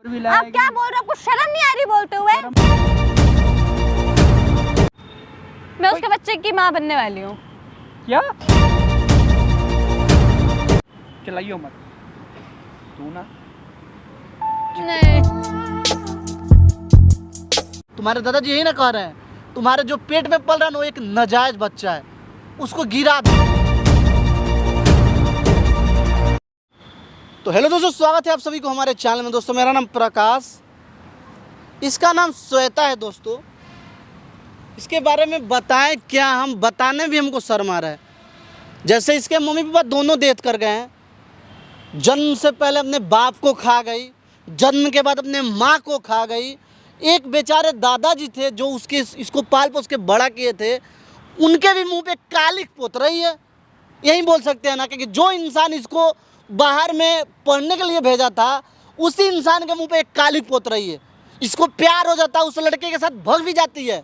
आप क्या बोल रहे हो? आपको शर्म नहीं आ रही बोलते हुए? मैं उसके बच्चे की माँ बनने वाली हूँ। क्या? चलाइयो मत तू ना। नहीं, तुम्हारे दादाजी यही ना कह रहे हैं, तुम्हारे जो पेट में पल रहा है ना वो एक नाजायज बच्चा है, उसको गिरा दो। तो हेलो दोस्तों, स्वागत है आप सभी को हमारे चैनल में। दोस्तों मेरा नाम प्रकाश, इसका नाम श्वेता है। दोस्तों इसके बारे में बताएं क्या, हम बताने भी हमको शर्म आ रहा है। जैसे इसके मम्मी पापा दोनों डेथ कर गए हैं। जन्म से पहले अपने बाप को खा गई, जन्म के बाद अपने माँ को खा गई। एक बेचारे दादाजी थे जो इसको पाल पोस के बड़ा किए थे, उनके भी मुंह पे कालिक पोत रही है। यही बोल सकते हैं ना कि जो इंसान इसको बाहर में पढ़ने के लिए भेजा था, उसी इंसान के मुंह पे एक कालिक पोत रही है। इसको प्यार हो जाता है, उस लड़के के साथ भग भी जाती है,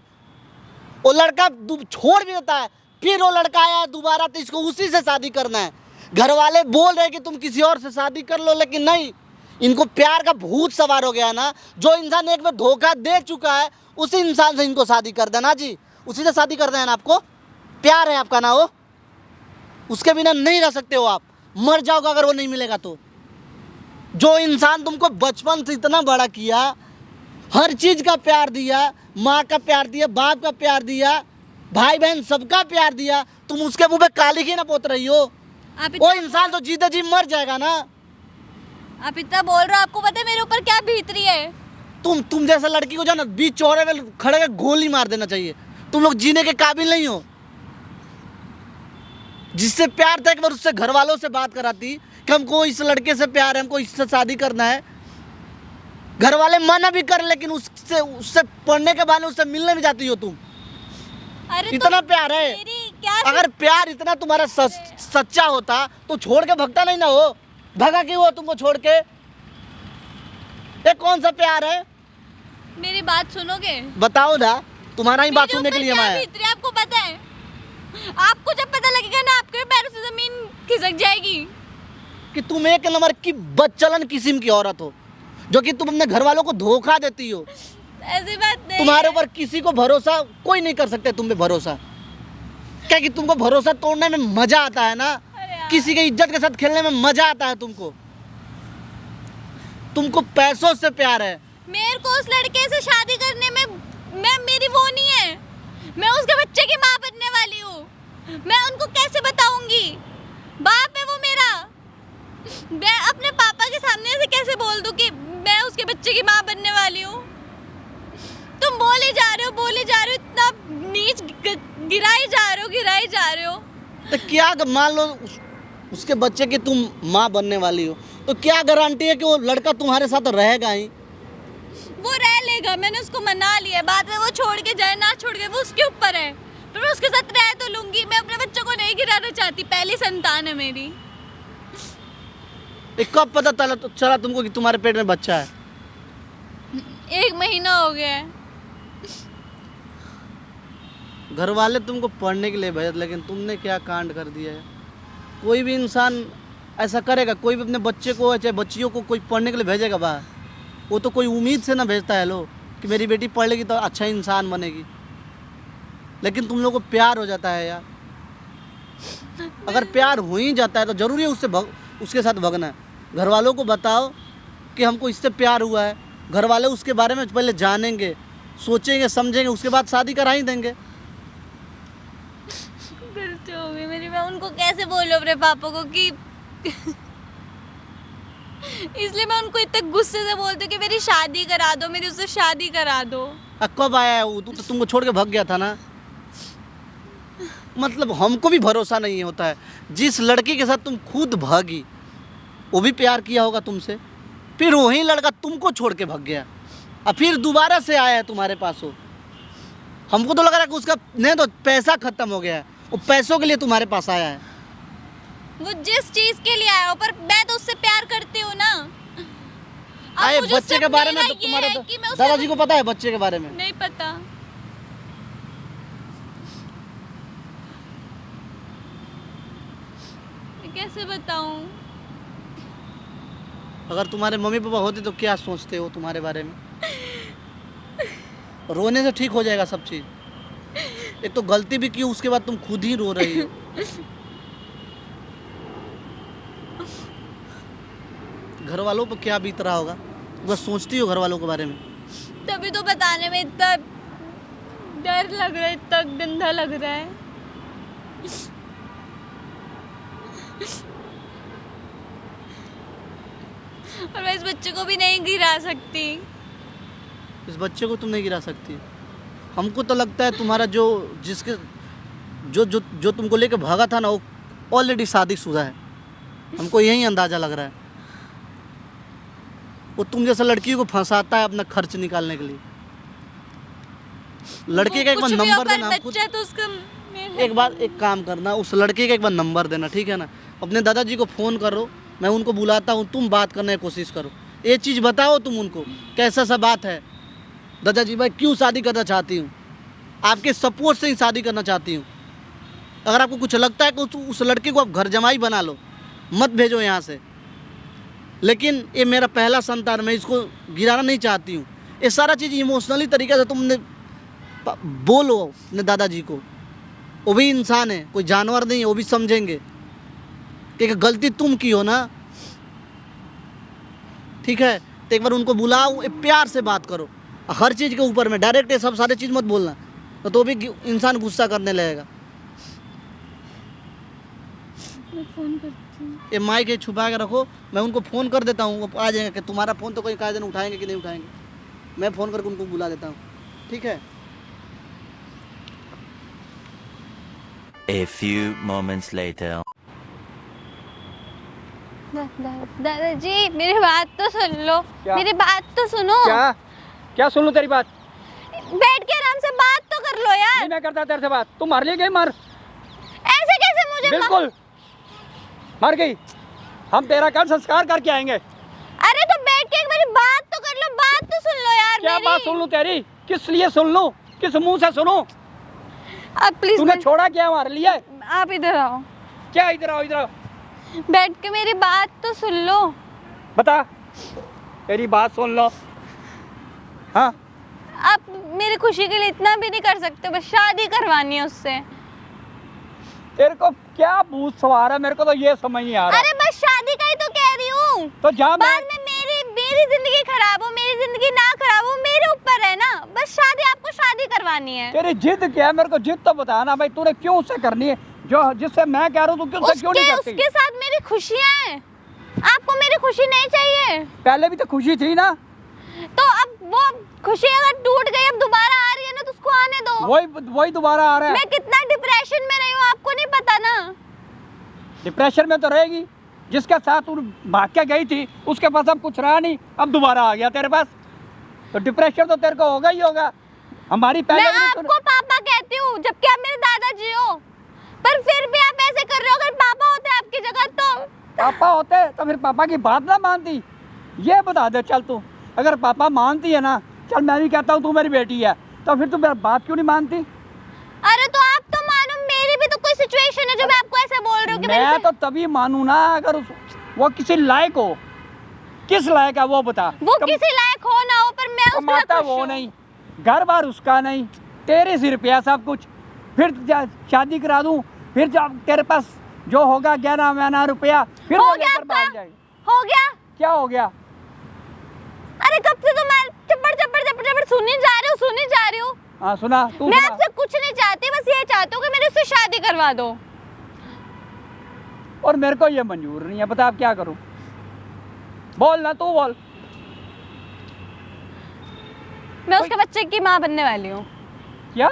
वो लड़का छोड़ भी देता है, फिर वो लड़का आया दोबारा तो इसको उसी से शादी करना है। घर वाले बोल रहे हैं कि तुम किसी और से शादी कर लो, लेकिन नहीं, इनको प्यार का भूत सवार हो गया ना। जो इंसान एक बार धोखा दे चुका है, उसी इंसान से इनको शादी कर देना जी, उसी से शादी कर देना। आपको प्यार है आपका ना, वो उसके बिना नहीं रह सकते हो आप, मर जाओगे अगर वो नहीं मिलेगा तो। जो इंसान तुमको बचपन से इतना बड़ा किया, हर चीज़ का प्यार दिया, माँ का प्यार दिया, बाप का प्यार दिया, भाई बहन सबका प्यार दिया, तुम उसके मुंह पे काली ही ना पोत रही हो। वो इंसान तो जीते जी मर जाएगा ना। आप इतना बोल रहे हो, आपको पता है मेरे ऊपर क्या बीत रही है? तुम जैसा लड़की को जो ना बीच चौड़े में खड़े कर गोली मार देना चाहिए। तुम लोग जीने के काबिल नहीं हो। जिससे प्यार था एक बार उससे घर वालों से बात कराती कि हमको इस लड़के से प्यार है, हमको इससे शादी करना है। घर वाले मना भी कर, लेकिन उससे पढ़ने के बाद उससे मिलने भी जाती हो तुम। अरे इतना प्यार है। अगर प्यार इतना तुम्हारा सच्चा होता तो छोड़ के भगता नहीं ना हो। भगा क्यों हो तुमको छोड़ के? ये कौन सा प्यार है? मेरी बात सुनोगे? बताओ ना, तुम्हारा ही बात सुनने के लिए मैं। आपको पता है, आपको जब पता लगेगा ना, आपके पैरों से जमीन खिसक जाएगी कि तुम एक नंबर की बदचलन किस्म की औरत हो, जो कि तुम अपने घर वालों को धोखा देती हो। ऐसी बात नहीं। तुम्हारे ऊपर किसी को भरोसा कोई नहीं कर सकते, तुम पे भरोसा। क्या कि तुमको भरोसा तोड़ने में मजा आता है ना, किसी की इज्जत के साथ खेलने में मजा आता है तुमको। तुमको पैसों से प्यार है। मेरे को उस लड़के से शादी करने में मेरी वो नहीं है। मैं उसके बच्चे की माँ बनने वाली हूँ। मैं उनको कैसे बताऊंगी? बाप है वो मेरा। मैं अपने पापा के सामने ऐसे कैसे बोल दूं कि मैं उसके बच्चे की माँ बनने वाली हूँ? तुम बोले जा रहे हो, इतना नीच गिराई जा रहे हो। तो क्या मान लो उसके बच्चे की तुम माँ बनने वाली हो, तो क्या गारंटी है कि वो लड़का तुम्हारे साथ रहेगा ही? वो रह लेगा, मैंने उसको मना लिया। बाद में वो छोड़ के जाए ना छोड़ के, वो उसके ऊपर है। पर मैं उसके साथ रह तो लूंगी। मैं अपने बच्चों को नहीं गिराना चाहती, पहली संतान है मेरी। कब पता चला तुमको कि तुम्हारे पेट में बच्चा है? 1 महीना हो गया है। घर वाले तुमको पढ़ने के लिए भेजे, लेकिन तुमने क्या कांड कर दिया है। कोई भी इंसान ऐसा करेगा? कोई भी अपने बच्चे को चाहे बच्चियों को कोई पढ़ने के लिए भेजेगा बाहर? वो तो कोई उम्मीद से ना भेजता है लोग कि मेरी बेटी पढ़ लेगी तो अच्छा इंसान बनेगी। लेकिन तुम लोग को प्यार हो जाता है यार। अगर प्यार हो ही जाता है तो जरूरी है उसके साथ भगना। घर वालों को बताओ कि हमको इससे प्यार हुआ है। घर वाले उसके बारे में पहले जानेंगे, सोचेंगे, समझेंगे, उसके बाद शादी करा ही देंगे। गलती हो गई मेरी। मैं उनको कैसे बोलूं अपने पापा को कि इसलिए मैं उनको इतने गुस्से से बोलती हूँ कि मेरी शादी करा दो, मेरी उससे शादी करा दो। कब आया है वो? तो तुमको छोड़ के भाग गया था ना। मतलब हमको भी भरोसा नहीं होता है। जिस लड़की के साथ तुम खुद भागी, वो भी प्यार किया होगा तुमसे, फिर वही लड़का तुमको छोड़ के भाग गया और फिर दोबारा से आया है तुम्हारे पास। हो हमको तो लग रहा है कि उसका नहीं तो पैसा खत्म हो गया है, वो पैसों के लिए तुम्हारे पास आया है। वो जिस चीज के लिए आया हो, पर मैं तो उससे प्यार करती हूँ ना। आए बच्चे के बारे में तो तुम्हारे दादाजी को पता है? बच्चे के बारे में नहीं पता। मैं कैसे बताऊं? अगर तुम्हारे मम्मी पापा होते तो क्या सोचते हो तुम्हारे बारे में? रोने से ठीक हो जाएगा सब चीज़। एक तो गलती भी की, उसके बाद तुम खुद ही रो रही हो। घर वालों पर क्या बीत रहा होगा, बस सोचती हो घर वालों के बारे में। तभी तो बताने में इतना डर लग रहा है, इतना गंदा लग रहा है। और मैं इस बच्चे को भी नहीं गिरा सकती। इस बच्चे को तुम नहीं गिरा सकती। हमको तो लगता है तुम्हारा जो जिसके जो जो जो तुमको लेके भागा था ना, वो ऑलरेडी शादीशुदा है। हमको यही अंदाज़ा लग रहा है। वो तुम जैसा लड़की को फंसाता है अपना खर्च निकालने के लिए। लड़के का एक बार नंबर देना, बच्चा तो उसका एक बार एक काम करना, उस लड़के का एक बार नंबर देना, ठीक है ना? अपने दादाजी को फ़ोन करो, मैं उनको बुलाता हूँ, तुम बात करने की कोशिश करो। ये चीज़ बताओ तुम उनको कैसा सा बात है, दादाजी भाई क्यों शादी करना चाहती हूँ, आपके सपोर्ट से ही शादी करना चाहती हूँ। अगर आपको कुछ लगता है कि उस लड़के को आप घर जमाई बना लो, मत भेजो यहाँ से। लेकिन ये मेरा पहला संतान, मैं इसको गिराना नहीं चाहती हूँ। ये सारा चीज़ इमोशनली तरीके से तुमने बोलो अपने दादाजी को। वो भी इंसान है, कोई जानवर नहीं है, वो भी समझेंगे कि गलती तुम की हो ना, ठीक है? तो एक बार उनको बुलाओ, प्यार से बात करो, हर चीज़ के ऊपर में डायरेक्ट ये सब सारे चीज़ मत बोलना, तो भी इंसान गुस्सा करने लगेगा। मैं फोन करती हूँ। ये माइक छुपा के रखो, मैं उनको फ़ोन कर देता हूँ, वो आ जाएंगे। कि तुम्हारा फ़ोन तो कोई कहा दिन उठाएंगे कि नहीं उठाएंगे, मैं फ़ोन करके उनको बुला देता हूँ, ठीक है? A few moments later. दादाजी मेरी बात तो सुन लो। क्या? मेरी बात तो सुनो। क्या क्या सुन लूं तेरी बात? बैठ के आराम से बात तो कर लो यार। नहीं मैं करता तेरे से बात, तू मर ले गई, मर ऐसे कैसे मुझे बिल्कुल मर गई। हम तेरा कल संस्कार करके आएंगे। अरे तो बैठ के एक बारी बात तो कर लो, बात तो सुन लो यार क्या मेरी। बात सुन लूं तेरी? किस लिए सुन लूं, किस मुंह से सुनूं? आप प्लीज तूने छोड़ा क्या हमारे लिए? आप इधर आओ, क्या इधर आओ, इधर आओ, बैठ के मेरी बात तो सुन लो। बता, तेरी बात सुन लो। हाँ आप मेरी खुशी के लिए इतना भी नहीं कर सकते, बस शादी करवानी है उससे। तेरे को क्या भूत सवार है, मेरे को तो ये समझ नहीं आ रहा। अरे बस शादी का ही तो कह रही हूँ। तो जा बाद में मेरी जिंदगी खराब हो, मेरी जिंदगी ना खराब हो, मेरे ऊपर है ना। बस शादी आपको शादी करवानी है। तेरी जिद क्या है, मेरे को जिद तो बता ना भाई, तूने क्यों उससे करनी है? जो जिससे मैं कह रहा हूँ, तू क्यों उससे क्यों नहीं करती? उसके साथ मेरी खुशियाँ हैं, आपको मेरी खुशी नहीं चाहिए? पहले भी तो खुशी थी ना। तो अब वो खुशी अगर टूट गई, अब दोबारा आ रही है ना, तो उसको आने दो। वही दोबारा आ रहा है। मैं कितना डिप्रेशन में रही हूँ आपको नहीं पता ना। डिप्रेशन में तो रहेगी, जिसके साथ तू भाग के गई थी उसके पास अब कुछ रहा नहीं, अब दोबारा आ गया तेरे पास, तो डिप्रेशन तो तेरे को होगा ही होगा। हमारी पहले मैं आपको पापा कहती हूँ जबकि आप मेरे दादाजी हो, पर फिर भी आप ऐसे कर रहे हो। अगर पापा होते आपकी जगह तो पापा होते तो फिर पापा की बात ना मानती, ये बता दे। चल तू अगर पापा मानती है ना, चल मैं भी कहता हूँ तू मेरी बेटी है, तो फिर तू मेरी बात क्यों नहीं मानती? अरे तो आप तो मानो, मेरी भी तो कोई सिचुएशन है जो मैं आपको ऐसे बोल रही हूँ कि मैं तो तभी मानू ना अगर वो किसी लायक हो। किस लायक है वो बता। वो किसी लायक हो ना हो, पर मैं उसके कमाता साथ खुश वो हूँ। नहीं, घर बार उसका नहीं, तेरे सिर पे है सब कुछ। फिर शादी करा दूं, फिर जब तेरे पास जो होगा 11 महीना रुपया, फिर हो वो गया लेकर भाग जाए। हो गया। क्या हो गया? अरे कब से तो मैं चप्पड़ सुनी जा रही हूँ। हाँ सुना तू मैं सुना। आपसे कुछ नहीं चाहती, बस ये चाहती हूँ कि मेरे उससे शादी करवा दो। और मेरे को ये मंजूर नहीं है, बता अब क्या करूं? बोल ना, तू बोल। मैं उसके बच्चे की माँ बनने वाली हूँ। क्या?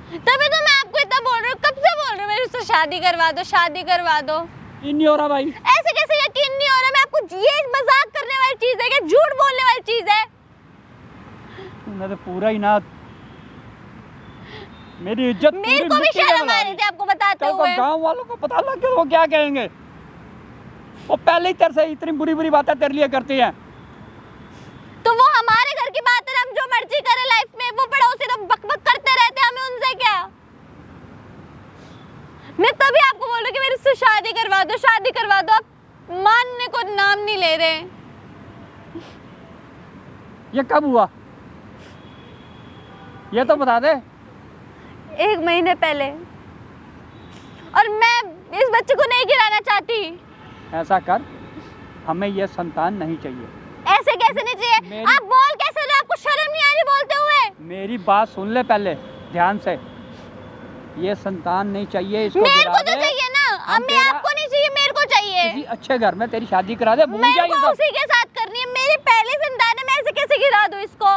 तभी तो मैं आपको इतना बोल रही हूँ, कब से बोल रही हूँ मेरे उससे शादी करवा दो, शादी करवा दो। नहीं हो रहा भाई। ऐसे कैसे यकीन नहीं हो रहा? मैं आपको ये मजाक करने वाली चीज है कि झूठ बोलने वाली चीज है? तूने तो पूरा ही ना मेरी इज्जत मेरे को भी शर्म आ रही थी आपको बताते हुए। गांव वालों को पता लग गया, वो क्या कहेंगे? वो पहले ही तेरे से इतनी बुरी बुरी बातें तेरे लिए करती हैं। तो वो हमारे घर की बात है, हम जो मर्जी करें लाइफ में। वो पड़ोसी तो बकबक करते रहते हैं, हमें उनसे क्या? मैं तभी आपको बोल रही हूँ कि मेरे से शादी करवा दो, शादी करवा दो। आप मानने को नाम नहीं ले रहे। ये कब हुआ ये तो बता दे। 1 महीने पहले। और मैं इस बच्चे को नहीं गिराना चाहती। ऐसा कर, हमें ये संतान नहीं चाहिए। ऐसे कैसे नहीं चाहिए? आप बोल कैसे रहे? आपको शर्म नहीं आ रही बोलते हुए? मेरी बात सुन ले पहले ध्यान से। ये संतान नहीं चाहिए, इसको मेरे गिरा को तो दे। चाहिए ना। हम अब तेरा- आपको नहीं चाहिए, मेरे को चाहिए। किसी अच्छे घर में तेरी शादी करा दे, भूल जा मेरे ये को सब। उसी के साथ करनी है। मेरी पहली संतान है, मैं ऐसे कैसे गिरा दूं इसको?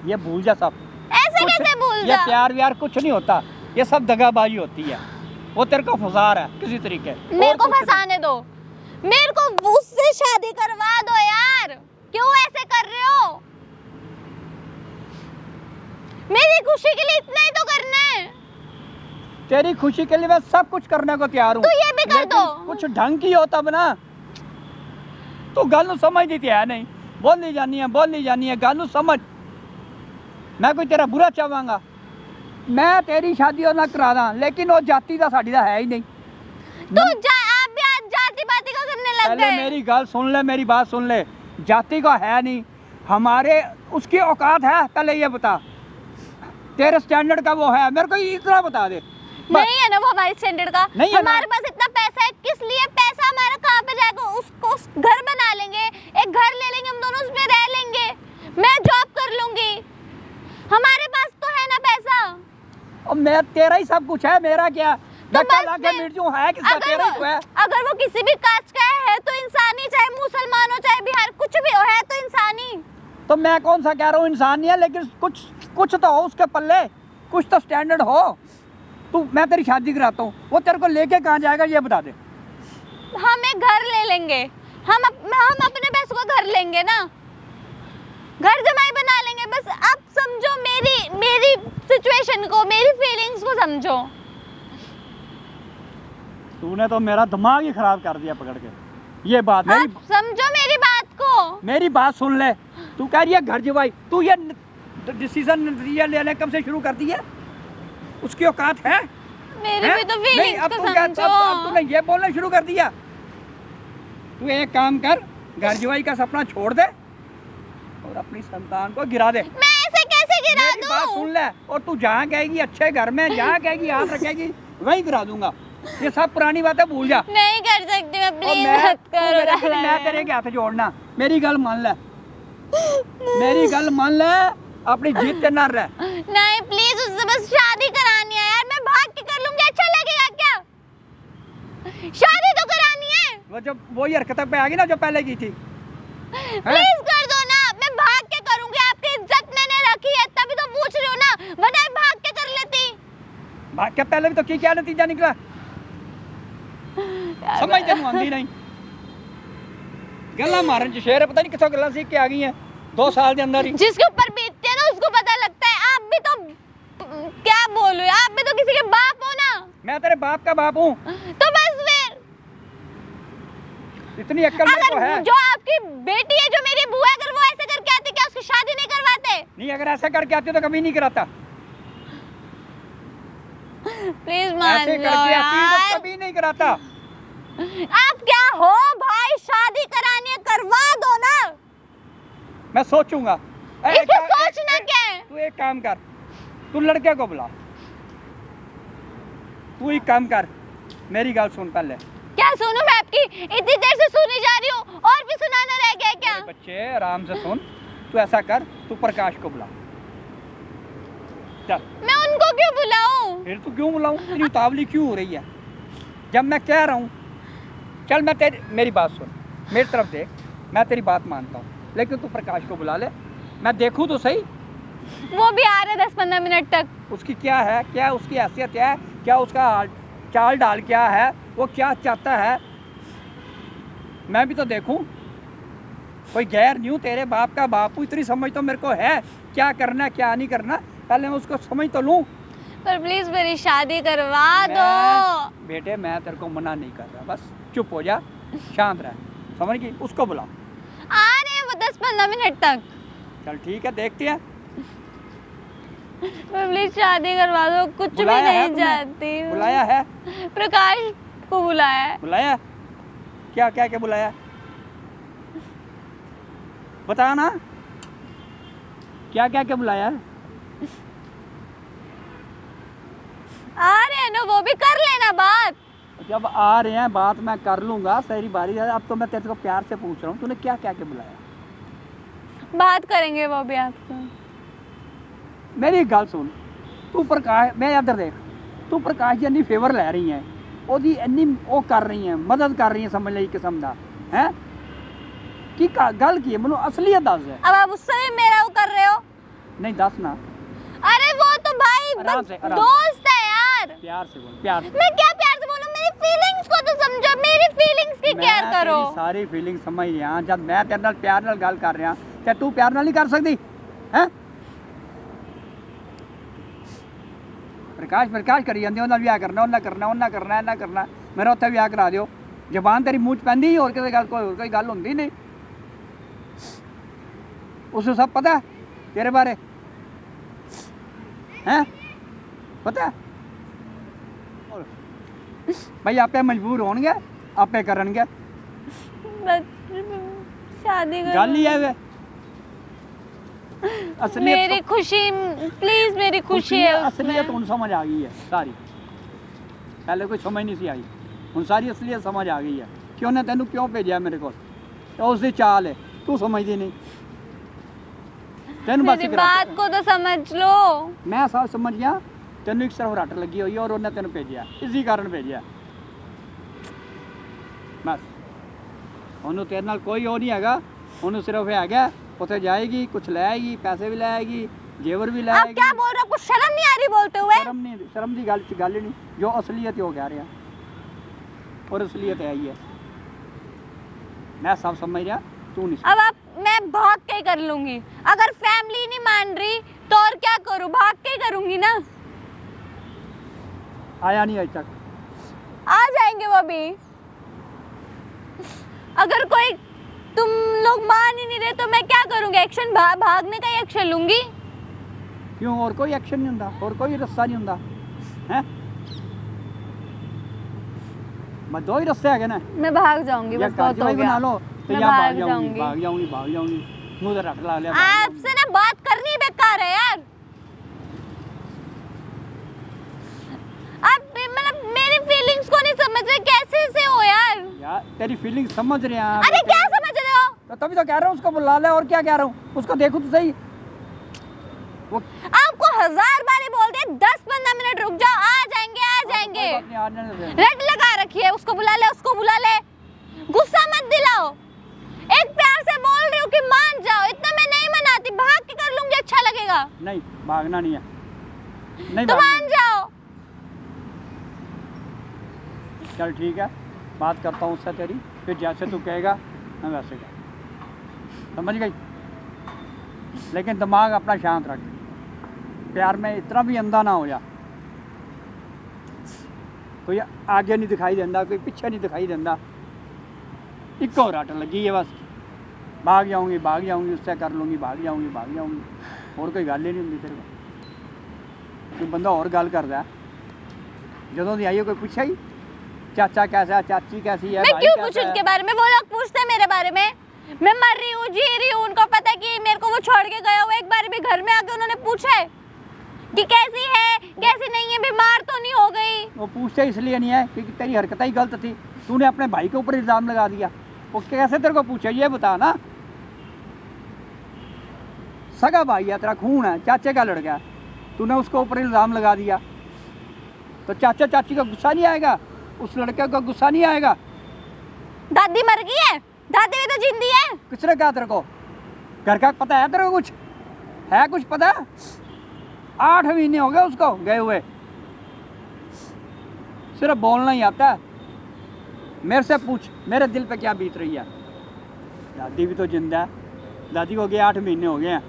ये भूल जा सब। ऐसे कैसे भूल ये जा? प्यार व्यार कुछ नहीं होता, ये सब दगाबाजी होती है। वो तेरे को फंसा रहा है किसी तरीके। मेरे और को कुछ नहीं। फंसाने दो। मेरे को उससे शादी करवा दो यार। क्यों ऐसे कर रहे हो? मेरी खुशी के लिए इतना ही तो करना है। तेरी खुशी के लिए मैं सब कुछ करने को तैयार हूँ। तो ये भी कर लेकिन दो। कुछ ढंग की हो तब ना। तू गल समझ दी है नहीं, बोली जानी है गल समझ। मैं कोई तेरा बुरा चाहवांगा? मैं तेरी शादी ना करा दा, लेकिन वो जाति का साड़ी दा है ही नहीं। आप भी आज जाति पाति का करने लग पहले गए। मेरी गल सुन ले, मेरी बात सुन ले। जाति का है नहीं, हमारे उसकी औकात है। पहले ये बता, तेरे स्टैंडर्ड का वो है? मेरे को इतना बता दे। नहीं है ना वो हमारे स्टैंडर्ड का। नहीं है हमारे पास इतना पैसा है, किस लिए? पैसा हमारा कहाँ पे जाएगा? उसको घर बना लेंगे, एक घर ले लेंगे, हम दोनों उसमें रह लेंगे, मैं जॉब कर लूंगी। हमारे पास तो है ना पैसा। और मैं तेरा ही सब कुछ है, मेरा क्या? तो मैं बस लाके फिर- मिट जाऊं, है किसका? तेरा ही तो है। अगर वो किसी भी कास्ट का है तो इंसानी, चाहे मुसलमान हो चाहे बिहार, कुछ भी हो, है तो इंसानी। तो मैं कौन सा कह रहा हूँ इंसान नहीं है, लेकिन कुछ तो हो उसके पल्ले, कुछ तो स्टैंडर्ड हो। तू, मैं तेरी शादी कराता हूँ, वो तेरे को लेके कहाँ जाएगा ये बता दे। हम एक घर ले लेंगे, हम अपने पैसों का घर लेंगे ना, घर जमाई बना लेंगे। बस अब समझो मेरी सिचुएशन को, मेरी फीलिंग्स को समझो। तूने तो मेरा दिमाग ही खराब कर दिया पकड़ के। ये बात मेरी, आप समझो मेरी बात को। मेरी बात सुन ले। तू कह रही है घर जवाई, तू ये डिसीजन लेने कब से शुरू कर दी है? उसकी औकात है? मेरी हैं? भी तो नहीं, फीलिंग्स अब को तू क्या- समझो। अब तूने ये बोलना शुरू कर दिया। तू एक काम कर, घर जवाई का सपना छोड़ दे और अपनी संतान को गिरा दे। मैं ऐसे कैसे गिरा मेरी बात दूं? सुन ले, और तू जहाँ कहेगी अच्छे घर में, जहाँ कहेगी हाथ रखेगी, वहीं गिरा दूंगा। ये सब पुरानी बातें भूल जा। नहीं कर सकती मैं, और प्लीज मैं मत करो। मैं तेरे के हाथ जोड़ना। मेरी गल मान ले, मेरी गल मान ले, अपनी जीत पे ना रह। नहीं प्लीज, उससे बस शादी करानी है यार। मैं भाग के कर लूंगी, अच्छा लगेगा क्या? शादी तो करानी है। वो जब वही हरकतें पे आ गई ना जो पहले की थी। प्लीज कर दो ना, मैं भाग के करूंगी। आपकी इज्जत मैंने रखी है तभी तो पूछ रही हूँ ना, वरना मैं भाग के कर लेती। भाग के पहले भी तो क्या नतीजा निकला? समझ तेन आंदी नहीं। गल्ला मारन च शेर है, पता नहीं किथों गल्ला सीख के आ गई हैं 2 साल के अंदर ही। जिसके ऊपर बीतती है ना उसको पता लगता है। आप भी तो, क्या बोलूं, आप भी तो किसी के बाप हो ना। मैं तेरे बाप का बाप हूँ, तो बस फिर इतनी अक्ल मेरे को है। अगर जो आपकी बेटी है, जो मेरी बुआ है, अगर वो ऐसे करके आती, क्या उसकी शादी नहीं करवाते? नहीं, अगर ऐसा करके आती तो कभी नहीं कराता। प्लीज मान ऐसे लो करके आती तो यार। कभी नहीं कराता। आप क्या हो भाई? शादी करानी है, करवा दो ना। मैं सोचूंगा। इसमें सोचना क्या है? तू एक काम कर, तू लड़के को बुला। तू एक काम कर, मेरी गल सुन पहले। क्या सुनूं मैं आपकी? इतनी देर से सुनी जा रही हूँ, और भी सुनाना रह गया क्या? मेरे बच्चे आराम से सुन। तू ऐसा कर, तू प्रकाश को बुला। चल। मैं उनको क्यों बुलाऊं? फिर तू क्यों बुलाऊं? तेरी उतावली क्यों हो रही है जब मैं कह रहा हूँ? चल, मैं मेरी बात सुन, मेरी तरफ देख। मैं तेरी बात मानता हूँ, लेकिन तू प्रकाश को बुला ले, मैं देखूँ तो सही। वो भी आ रहे 10-15 मिनट तक। उसकी क्या है, क्या उसकी हैसियत है, क्या उसका चाल डाल क्या है, वो क्या चाहता है, मैं भी तो देखूं। कोई गैर नहीं हूँ, तेरे बाप का बाप हूँ, इतनी समझ तो मेरे को है क्या करना क्या नहीं करना। पहले मैं उसको समझ तो लूँ। पर प्लीज मेरी शादी करवा दो। बेटे मैं तेरे को मना नहीं कर रहा, बस चुप हो जा, शांत रह, समझ गई? उसको बुला। आ रहे हैं वो 10-15 मिनट तक। चल ठीक है, देखते हैं। पर प्लीज शादी करवा दो, कुछ भी बुलाया है नहीं तुमने? चाहती। बुलाया है? प्रकाश को बुलाया है। बुलाया? क्या क्या क्या बुलाया? बता ना, क्या क्या क्या बुलाया? आ रहे हैं ना, वो भी कर लेना बात। जब आ रहे हैं बात मैं कर लूंगा, सारी बारी है। अब तो मैं तेरे को प्यार से पूछ रहा हूँ, तूने क्या क्या क्या बुलाया? बात करेंगे वो भी आपको। मेरी एक गल सुन, तू प्रकाश, मैं इधर देख, तू प्रकाश जी इन्नी फेवर लै रही है, ओदी इन्नी वो कर रही है, मदद कर रही है, समझ ली किस्म का है की गल की है? मैनू असलियत दस है। अब आप उससे भी मेरा वो कर रहे हो? नहीं दस ना, अरे वो तो भाई आराम से, आराम दोस्त है यार। प्यार से बोल, प्यार से। मैं क्या प्यार से बोलूं? मेरी फीलिंग्स को तो समझो, मेरी फीलिंग्स की केयर मैं करो। तेरी सारी फीलिंग समझ रहा, जब मैं तेरे नाल प्यार नाल गल कर रहा, ते तू प्यार नाल नहीं कर सकती है? प्रकाश प्रकाश करी जाती, उन्हें विआह करना, उन्हें करना, उन्हें करना, इन्हें करना, मेरा उत्थे विआह करा दियो। जबान तेरी मूँह च पैंदी ही, और किसी गल कोई गल होंदी नहीं। उसे सब पता है तेरे बारे हैं? पता है भाई, आपे मजबूर होणगे, आपे करनगे। शादी गल ही है वे असलियत। मेरी खुशी, प्लीज मेरी खुशी है उसमें। असलियत हुण समझ आ गई है सारी, पहले कोई समझ नहीं सी आई, हुण सारी असलियत समझ आ गई है कि उन्हें तेनू क्यों भेजा मेरे को। तो उसकी चाल है, तू समझदी नहीं। तेनू बस मेरी बात को तो समझ लो। मैं सब समझ गया, तेनू एक सिर्फ रट लगी हुई है और उन्हें तेन भेजा, इसी कारण भेजा बस। उन्होंने तेरे नाल कोई वो नहीं है, उन्होंने सिर्फ है उत्थे जाएगी, कुछ ले आएगी, पैसे भी ले आएगी, जेवर भी ले आप आएगी। क्या बोल रहे हो? कुछ शर्म नहीं आ रही बोलते हुए? शर्म की गल ही नहीं, जो असलियत है वो कह रहे हैं, और असलियत है ही है। मैं सब समझ रहा, तू नहीं। अब आप, मैं भाग के ही कर लूंगी। अगर फैमिली नहीं मान रही तो और क्या करूं? भाग के ही करूंगी ना। आया नहीं अभी तक। आ जाएंगे वो भी। अगर कोई, तुम लोग मान ही नहीं रहे तो मैं क्या करूंगी? एक्शन, भागने का ही एक्शन लूंगी। क्यों? और कोई एक्शन नहीं होता, और कोई रास्ता नहीं होता है? मैं दो ही रास्ते है ना, मैं भाग जाऊंगी, या बस बहुत हो बना गया। लो तो मैं या भाग भाग जाऊंगी, जाऊंगी। भाग जाऊंगी, भाग जाऊंगी, मुंह रट ला लिया। आपसे ना बात करनी बेकार है यार। आप मतलब मेरी फीलिंग्स को नहीं समझ रहे, कैसे से हो यार? यार तेरी फीलिंग समझ रहे हैं। अरे क्या समझ रहे हो? तो तभी तो कह रहा हूँ उसको बुला ले, और क्या कह रहा हूँ, उसको देखो तो सही। वो आपको 1000 बार बोलते हैं 10-15 मिनट रुक जाओ, आ जाएंगे आ जाएंगे। कोई बात नहीं, आ जाने दे। रेड लगा रखी है, उसको बुला ले, उसको बुला ले। गुस्सा मत दिलाओ, एक प्यार से बोल रही हूँ कि मान जाओ। इतना मैं नहीं मनाती, भाग के कर लूंगी, अच्छा लगेगा। नहीं, भागना नहीं है, नहीं तो भागना। मान जाओ। चल ठीक है, बात करता हूँ उससे तेरी, फिर जैसे तू कहेगा मैं वैसे कर, समझ गई? लेकिन दिमाग अपना शांत रख, प्यार में इतना भी अंधा ना हो जा। कोई आगे नहीं दिखाई देता, कोई पीछे नहीं दिखाई देता, इको रट लगी है बस। भाग जाऊंगी, उससे कर लूँगी, भाग जाऊंगी, और कोई गल ही नहीं होंगी तेरे को। कोई बंदा और गल करता है, जदों दी आई है कोई पूछा ही चाचा कैसा है, चाची कैसी है, मैं भाई क्यों कैसा पूछूं है? उनके बारे में? वो लोग पूछते हैं मेरे बारे में। मैं मर रही हूँ, जी रही हूँ, उनको पता है कि मेरे को वो छोड़ के गया हुआ। एक बार भी घर में आके उन्होंने पूछा है कि कैसी है, कैसी नहीं है, बीमार तो नहीं हो गई? वो पूछते इसलिए नहीं है क्योंकि तेरी हरकतें ही गलत थी, तूने अपने भाई के ऊपर इल्ज़ाम लगा दिया। वो कैसे तेरे को पूछे ये बता ना। सगा भाई है तेरा, खून है, चाचे का लड़का है, तूने उसके ऊपर इल्ज़ाम लगा दिया तो चाचा चाची का गुस्सा नहीं आएगा? उस लड़के का गुस्सा नहीं आएगा? दादी मर गई है, दादी भी तो जिंदी है। किसने कहा तेरे को? घर का पता है तेरे को? कुछ है, कुछ पता? 8 महीने हो गए उसको गए हुए, सिर्फ बोलना ही आता है। मेरे से पूछ मेरे दिल पे क्या बीत रही है। दादी भी तो जिंदा है, दादी को गए 8 महीने हो गए हैं।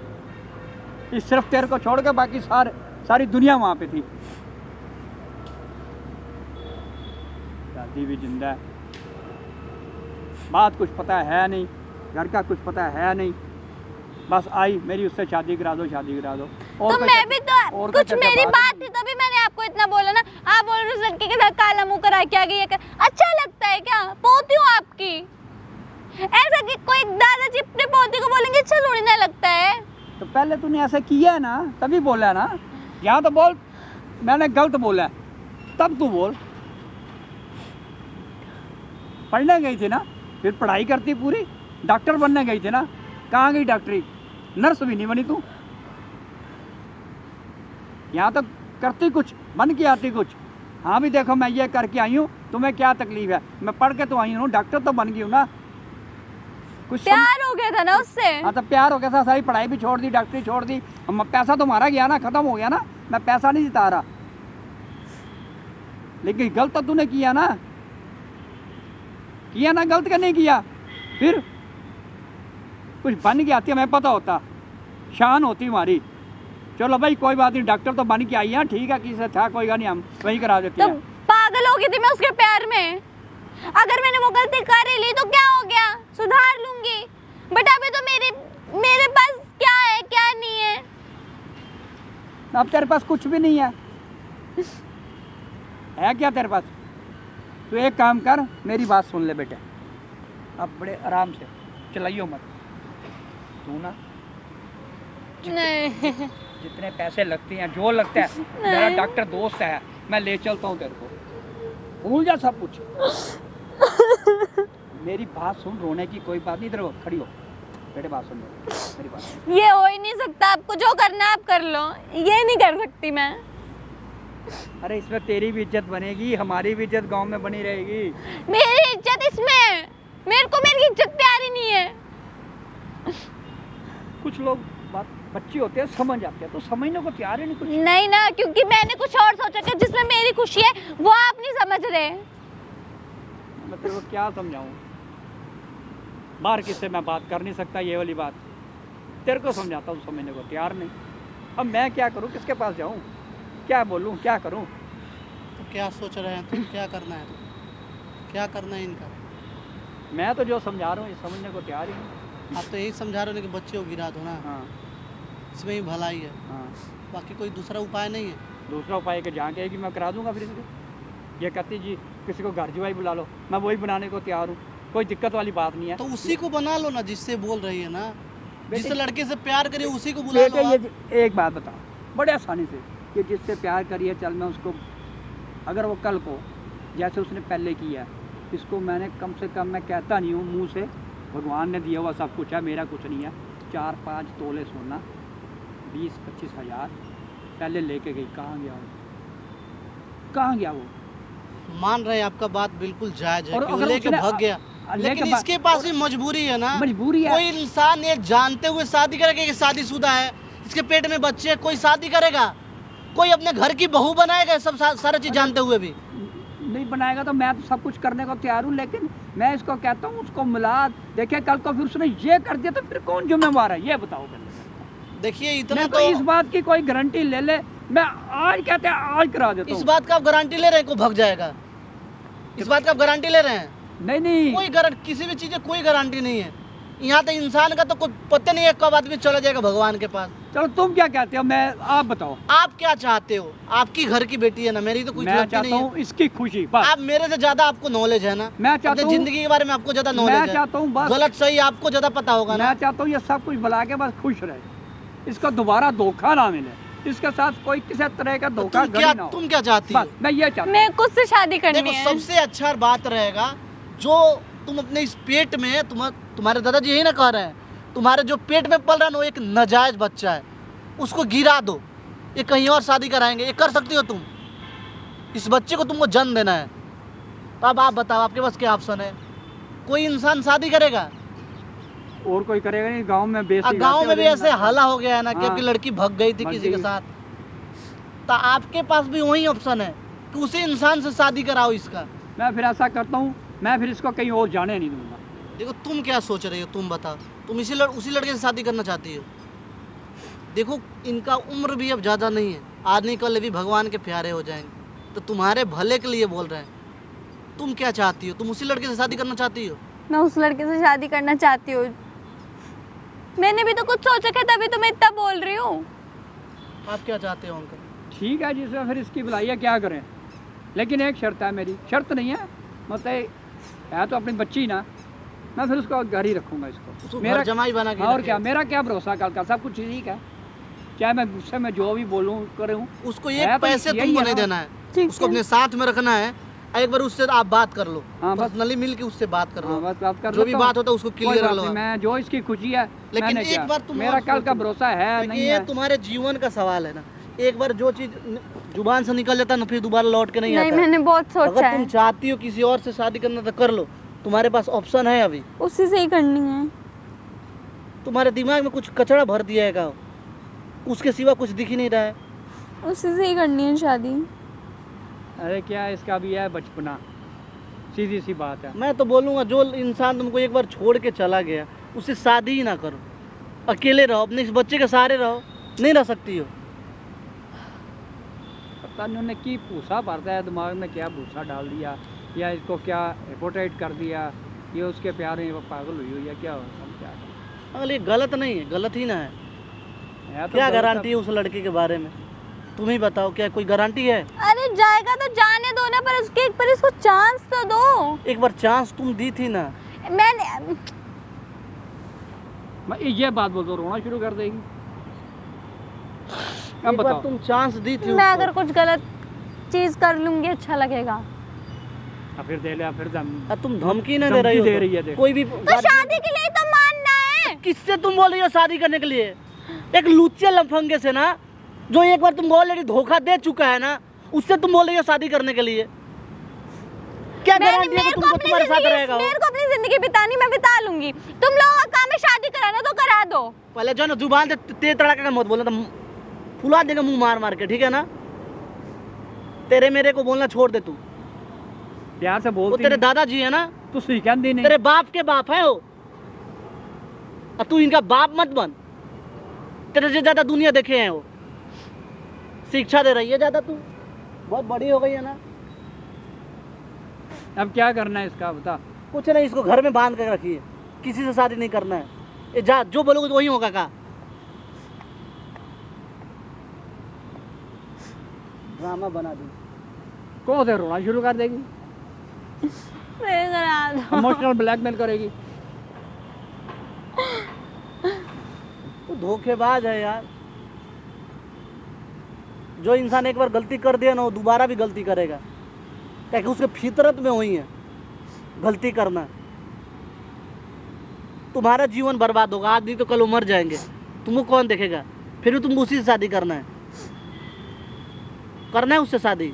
इस सिर्फ तेरे को छोड़ के बाकी सारी दुनिया वहाँ पे थी। दादी भी जिंदा है, बात कुछ पता है नहीं, घर का कुछ पता है नहीं, बस आई मेरी उससे शादी करा दो, शादी करा दो। और तो कोई मैं चर्चा- भी तो और कोई कुछ चर्चा मेरी बात बात नहीं। थी तभी मैंने आपको इतना बोला ना। आप बोल रहे हो उस लड़के के साथ काला मुंह करा के आ गई है। अच्छा लगता है क्या? पोती हूँ आपकी। ऐसा कि कोई दादाजी अपने पोती को बोलेंगे अच्छा थोड़ी ना लगता है। तो पहले तूने ऐसा किया है ना, तभी बोला ना। यहाँ तो बोल मैंने गलत बोला है, तब तू बोल। पढ़ने गई थी ना, फिर पढ़ाई करती पूरी, डॉक्टर बनने गई थी ना, कहाँ गई डॉक्टरी? नर्स भी नहीं बनी तू। यहाँ तो करती कुछ, बन के आती कुछ। हाँ भी देखो मैं ये करके आई हूँ, तुम्हें क्या तकलीफ है? मैं पढ़ के तो आई हूँ, डॉक्टर तो बन गई हूँ ना। कुछ प्यार हो गया था ना उससे। हाँ तो प्यार हो गया था, सारी पढ़ाई भी छोड़ दी, डॉक्टरी छोड़ दी। पैसा तो मारा गया ना, खत्म हो गया ना। मैं पैसा नहीं जिता रहा, लेकिन गलत तो तूने किया ना, गलत का नहीं किया। फिर कुछ बन के आती है, मैं पता होता, शान होती हमारी। चलो भाई कोई बात नहीं, डॉक्टर तो बन के आई है, ठीक है, किसी से था कोई नहीं, हम वही करा देते तो हैं। पागल हो गई थी मैं उसके प्यार में। अगर मैंने वो गलती कर ही ली तो क्या हो गया, सुधार लूंगी। बट अभी तो मेरे पास क्या है क्या नहीं है। अब तेरे पास कुछ भी नहीं है क्या तेरे पास? तो एक काम कर, मेरी बात सुन ले बेटे, अब बड़े आराम से चलाइयो मत। तू ना नहीं जितने पैसे लगते हैं, जो लगता है, मेरा डॉक्टर दोस्त है, मैं ले चलता हूँ तेरे को, भूल जा सब कुछ। मेरी बात सुन, रोने की कोई बात नहीं, इधर खड़ी हो बेटे, बात सुन मेरी बात। ये हो ही नहीं सकता। आपको जो करना है आप कर लो, ये नहीं कर सकती मैं। अरे इसमें तेरी भी इज्जत बनेगी, हमारी भी इज्जत गांव में बनी रहेगी। मेरी इज्जत इसमें है, मेरे को मेरी इज्जत प्यारी नहीं है। कुछ लोग बात बच्चे होते हैं, समझ जाते हैं, तो समझने को तैयार ही नहीं कुछ। नहीं ना, क्योंकि मैंने कुछ और सोचा कि जिसमें मेरी खुशी है वो आप नहीं समझ रहे। मैं तेरे को क्या समझाऊं? बाहर किससे मैं बात कर नहीं सकता, ये वाली बात तेरे को समझाता हूँ, समझने को तैयार नहीं। अब मैं क्या करूँ, किसके पास जाऊँ, क्या बोलूँ, क्या करूँ? तो क्या सोच रहे हैं तुम, क्या करना है, क्या करना है इनका? मैं तो जो समझा रहा हूँ ये समझने को तैयार ही नहीं। आप तो यही समझा रहे हो कि बच्चे को गिरा दो ना, हाँ इसमें ही भलाई है, हाँ। बाकी कोई दूसरा उपाय नहीं है। दूसरा उपाय के जहाँ कहेगी मैं करा दूंगा। फिर इसको ये कहती जी किसी को घर जवाई बुला लो, मैं वही बनाने को तैयार हूँ, कोई दिक्कत वाली बात नहीं है। तो उसी को बना लो ना जिससे बोल रही है ना, बेटे- जिस लड़के से प्यार करिए उसी को बुला लो बेटे आप। ये एक बात बताओ बड़े आसानी से, कि जिससे प्यार करिए, चल मैं उसको, अगर वो कल को जैसे उसने पहले किया है, इसको मैंने कम से कम, मैं कहता नहीं हूँ मुंह से, भगवान ने दिया हुआ सब कुछ है, मेरा कुछ नहीं है, 4-5 तोले सोना, 20-25 हज़ार पहले लेके गई। कहाँ गया वो, कहाँ गया वो? मान रहे हैं आपका बात बिल्कुल जायज है और कि वो अगर लेके उसने- भाग गया, लेके लेकिन भाग- इसके पास भी मजबूरी है ना। मजबूरी है। कोई इंसान ये जानते हुए शादी करेगा कि शादीशुदा है, इसके पेट में बच्चे हैं, कोई शादी करेगा? कोई अपने घर की बहू बनाएगा सब सारा चीज जानते हुए भी? नहीं बनाएगा तो मैं तो सब कुछ करने को तैयार हूँ, लेकिन मैं इसको कहता हूँ उसको मिला। देखिए कल को फिर उसने ये कर दिया तो फिर कौन जिम्मेवार है, ये बताओ पहले। देखिए इतना मेरे तो को इस बात की कोई गारंटी ले ले, मैं आज कहते हैं आज करा देता इस हूँ। बात का आप गारंटी ले रहे हैं को भाग जाएगा? इस बात का आप गारंटी ले रहे हैं? नहीं नहीं, कोई गारंटी, किसी भी चीज की कोई गारंटी नहीं है। यहाँ तो इंसान का तो कोई पता नहीं है कब आदमी चला जाएगा भगवान के पास। चलो तुम क्या कहते हो, मैं आप बताओ। आप क्या चाहते हो? आपकी घर की बेटी है ना, मेरी तो कुछ मैं लगती चाहता नहीं हूँ है। इसकी खुशी, बस। आप मेरे से ज्यादा आपको नॉलेज है ना, मैं चाहता अपने हूँ, जिंदगी के बारे में आपको ज्यादा मैं नॉलेज है। चाहता हूँ बस, गलत सही आपको ज्यादा पता होगा ना। मैं चाहता हूँ ये सब कुछ बुला के बस खुश रहे, इसको दोबारा धोखा ना मिले, इसके साथ कोई किसी तरह का धोखा ना हो। तुम क्या चाहती हो? बस मैं ये चाहता हूँ। मैं खुद से शादी करनी देखो है। सबसे अच्छा बात रहेगा जो तुम अपने इस पेट में, तुम्हारे दादाजी यही ना कह रहे हैं, तुम्हारे जो पेट में पल रहा है ना वो एक नाजायज बच्चा है, उसको गिरा दो, ये कहीं और शादी कराएंगे। ये कर सकती हो तुम? इस बच्चे को तुमको जन्म देना है, तो अब आप बताओ आपके पास क्या ऑप्शन है? कोई इंसान शादी करेगा? और कोई करेगा नहीं गांव में, बेसी गांव में भी ऐसे हल्ला हो गया है ना कि हाँ। आपकी लड़की भग गई थी भग किसी के गई। साथ, तो आपके पास भी वही ऑप्शन है कि उसी इंसान से शादी कराओ इसका। मैं फिर ऐसा करता हूँ, मैं फिर इसको कहीं और जाने नहीं दूंगा। देखो तुम क्या सोच रही हो, तुम बताओ, तुम उसी लड़के से शादी करना चाहती हो? देखो इनका उम्र भी अब ज़्यादा नहीं है, आदमी कल भी भगवान के प्यारे हो जाएंगे, तो तुम्हारे भले के लिए बोल रहे हैं। तुम क्या चाहती हो? तुम उसी लड़के से शादी करना चाहती हो? मैं उस लड़के से शादी करना चाहती हूँ। मैंने भी तो कुछ सोच रखा है, तभी तो मैं इतना बोल रही हूँ। आप क्या चाहते हो अंकल? ठीक है जिसमें फिर इसकी बुलाइए, क्या करें। लेकिन एक शर्त है मेरी, शर्त नहीं है मतलब है तो अपनी बच्ची ना, मैं फिर उसको घर ही रखूँगा उसको इसको। घर जमाई बना के और रखे। क्या, मेरा क्या भरोसा कल का, सब कुछ ठीक है, चाहे मैं गुस्से में जो भी बोलूँ करूँ। उसको है एक तो पैसे यही तुमको है नहीं ना। देना है, उसको अपने साथ में रखना है। एक बार उससे आप बात कर लो, हाँ, बस। पर्सनली मिल के उससे बात कर लो। हाँ, बस बात कर जो भी लेता हूँ। बात होता है उसको कोई क्लियर बात लो नहीं, आप। मैं जो इसकी खुशी है लेकिन मैंने एक किया। बार तुम मेरा और कल का सोचो। भरोसा है क्योंकि नहीं ये है। तुम्हारे जीवन का सवाल है ना, एक बार जो चीज जुबान से निकल जाता है ना फिर दोबारा लौट के नहीं नहीं, आता। मैंने बहुत सोचा अगर तुम है, चाहती हो किसी और से शादी करना तो कर लो, तुम्हारे पास ऑप्शन है अभी। उसी से ही करनी है। तुम्हारे दिमाग में कुछ कचरा भर दिया है का, उसके सिवा कुछ दिख ही नहीं रहा है। उसी से ही करनी है शादी। अरे क्या इसका भी है बचपना, सीधी सी बात है। मैं तो बोलूँगा जो इंसान तुमको एक बार छोड़ के चला गया उससे शादी ही ना करो, अकेले रहो, अपने इस बच्चे के सहारे रहो। नहीं रह सकती हो। पता नहीं उन्होंने की भूसा भरता है दिमाग में, क्या भूसा डाल दिया या इसको क्या हेपोटाइट कर दिया, ये उसके प्यार में वो पागल हुई हो या क्या हो, हम क्या करें। अगले गलत नहीं है, गलत ही ना है। है तो क्या गलत गारंटी है उस लड़के के बारे में, तुम ही बताओ, क्या कोई गारंटी है? अरे जाएगा तो जाने दो ना, पर उसके एक बार इसको चांस तो दो। एक बार चांस तुम दी थी ना। मैंने मैं ये बात बोल तो रोना शुरू कर देगी। अब एक बार बताओ। तुम चांस दी थी मैं उसको। अगर कुछ गलत चीज कर लूंगी अच्छा लगेगा। फिर दे ले, फिर तुम धमकी ना दे रही हो दे तो। रही है देख। कोई भी तो शादी के लिए तो मानना है। किससे तुम बोल रही हो शादी करने के लिए? एक लुच्चे लफंगे से ना, जो एक बार तुमको ऑलरेडी धोखा दे चुका है ना, उससे तुम बोल रही हो शादी करने के लिए। क्या गारंटी है कि तुमको तुम्हारे साथ रहेगा वो? मेरे को अपनी जिंदगी बितानी, मैं बिता लूंगी। तुम लोगों का काम है शादी कराना, तो करा दो। पहले जो है ना जुबान से तेज तड़ाके का मत बोलना, तो फुला देगा मुंह मार मार के, ठीक है ना? तेरे मेरे को बोलना छोड़ दे तू। प्यार से वो बोलती तेरे दादाजी है ना, तू सीखती नहीं। तेरे बाप के बाप है वो, और तू इनका बाप मत बन। तेरे से ज्यादा दुनिया देखे हैं वो, शिक्षा दे रही है ज्यादा। तू बहुत बड़ी हो गई है ना। अब क्या करना है इसका बता। कुछ नहीं, इसको घर में बांध कर रखिए, किसी से शादी नहीं करना है। ये जा, जो बोलोगे तो वही होगा का। ड्रामा बना दी। कौन से रोना शुरू कर देगी, मैं करा दो। इमोशनल ब्लैकमेल करेगी। तो धोखेबाज है यार। जो इंसान एक बार गलती कर दिया ना, वो दोबारा भी गलती करेगा, क्योंकि उसके फितरत में हुई है गलती करना। तुम्हारा जीवन बर्बाद होगा, आज नहीं तो कल वो मर जाएंगे, तुमको कौन देखेगा? फिर भी तुमको उसी से शादी करना है, उससे शादी।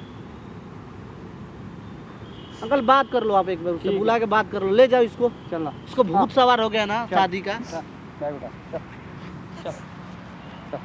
अंकल बात कर लो आप एक बार, उससे ठीक है। बुला के बात कर लो, ले जाओ इसको। चल इसको भूत सवार हो गया ना चल। शादी का। चल बेटा, चल। चल।